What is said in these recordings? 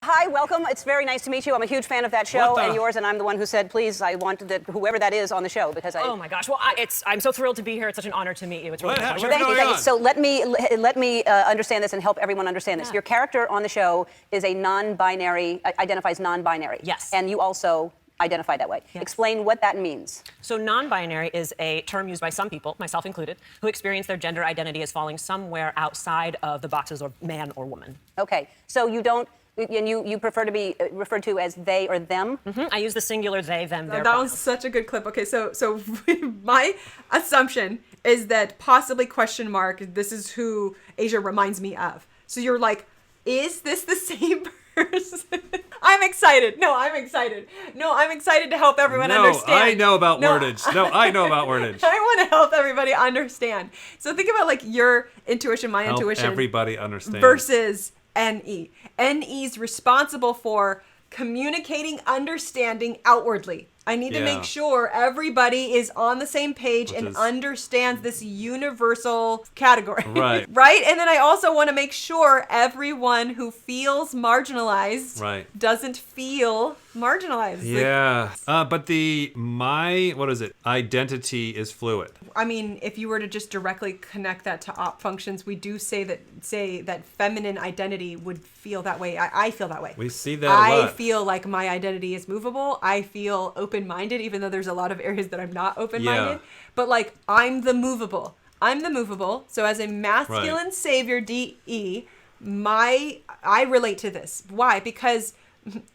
Hi, welcome. It's very nice to meet you. I'm a huge fan of that show and yours, and I'm the one who said, please, I want whoever that is on the show because I. Oh my gosh! Well, I'm so thrilled to be here. It's such an honor to meet you. It's really Thank you. So let me understand this and help everyone understand this. Your character on the show is a non-binary, identifies non-binary. Yes. And you also identify that way. Yes. Explain what that means. So non-binary is a term used by some people, myself included, who experience their gender identity as falling somewhere outside of the boxes of man or woman. Okay. So you don't. And you prefer to be referred to as they or them? Mm-hmm. I use the singular they, them, their. That was such a good clip. Okay, so my assumption is that possibly ? This is who Asia reminds me of. So you're like, is this the same person? I'm excited. No, I'm excited. No, I'm excited to help everyone understand. I know about wordage. No, I know about wordage. I want to help everybody understand. So think about like your intuition, my Help intuition. everybody understand. Versus NE. NE's responsible for communicating, understanding outwardly. I need to make sure everybody is on the same page and understands this universal category. Right. Right? And then I also want to make sure everyone who feels marginalized doesn't feel marginalized. Yeah. But identity is fluid. I mean, if you were to just directly connect that to op functions, we do say that feminine identity would feel that way. I feel that way. We see that a lot. I feel like my identity is movable. I feel open-minded, even though there's a lot of areas that I'm not open-minded. Yeah. But like, I'm the movable. So as a masculine savior, DE, I relate to this. Why? Because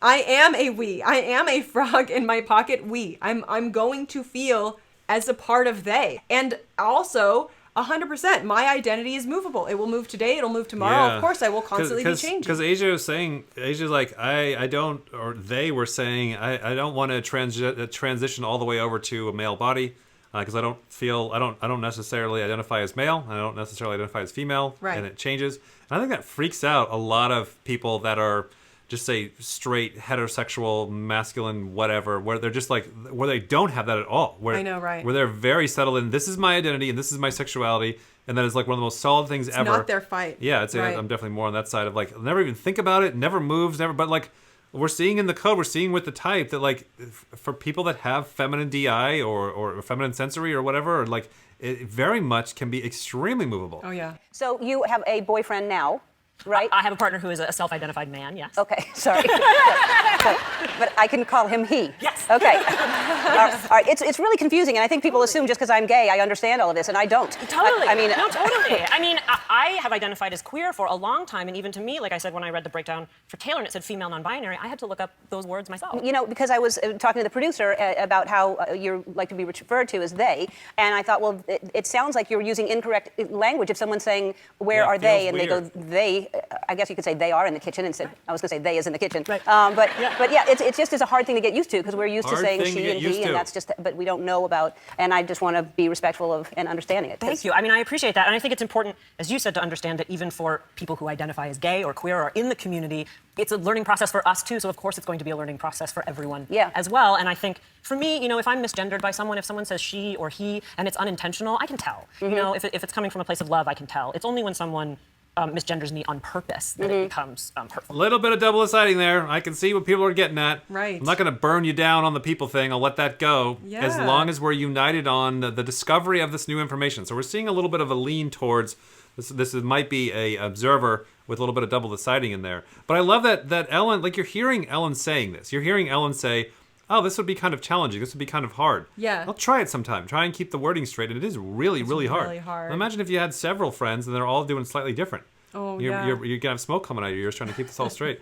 I am a we. I am a frog in my pocket we. I'm going to feel as a part of they. And also, 100%, my identity is movable. It will move today, it'll move tomorrow. Yeah. Of course, I will constantly be changing. Because Asia's like, I don't, or they were saying, I don't want to transition all the way over to a male body. Because I don't necessarily identify as male. I don't necessarily identify as female. Right. And it changes. And I think that freaks out a lot of people that are just say straight, heterosexual, masculine, whatever, where they're just like, where they don't have that at all. Where, I know, right. Where they're very settled in, this is my identity and this is my sexuality. And that is like one of the most solid things ever. It's not their fight. Yeah, I'm definitely more on that side of like, never even think about it, never moves, but like, we're seeing in the code, we're seeing with the type that like, for people that have feminine DI or feminine sensory or whatever, or like, it very much can be extremely movable. Oh, yeah. So you have a boyfriend now, right? I have a partner who is a self-identified man, yes. Okay, sorry. But I can call him he. Yes. Okay. All right. It's really confusing, and I think people assume just because I'm gay, I understand all of this, and I don't. Totally. No, totally. I mean, I have identified as queer for a long time, and even to me, like I said, when I read the breakdown for Taylor and it said female non-binary, I had to look up those words myself. You know, because I was talking to the producer about how you like to be referred to as they, and I thought, well, it sounds like you're using incorrect language. If someone's saying, where are they, and weird. they go, they, I guess you could say they are in the kitchen instead. I was going to say they is in the kitchen. Right. But yeah, it just is a hard thing to get used to because we're used to Hard saying thing to she get and used he, to. and that's just, but we don't know about, and I just want to be respectful of and understanding it. Thank you. I mean, I appreciate that. And I think it's important, as you said, to understand that even for people who identify as gay or queer or in the community, it's a learning process for us too. So of course it's going to be a learning process for everyone as well. And I think for me, you know, if I'm misgendered by someone, if someone says she or he and it's unintentional, I can tell. You know, if it's coming from a place of love, I can tell. It's only when someone misgenders me on purpose that it becomes hurtful. A little bit of double-siding there. I can see what people are getting at. Right. I'm not going to burn you down on the people thing. I'll let that go. Yeah. As long as we're united on the discovery of this new information. So we're seeing a little bit of a lean towards this might be a observer with a little bit of double-siding in there. But I love that Ellen, like you're hearing Ellen saying this. You're hearing Ellen say, oh, this would be kind of challenging. This would be kind of hard. Yeah. I'll try it sometime. Try and keep the wording straight. And it is really, really hard. really hard. Imagine if you had several friends and they're all doing slightly different. Oh, You're yeah. going to have smoke coming out of your ears trying to keep this all straight.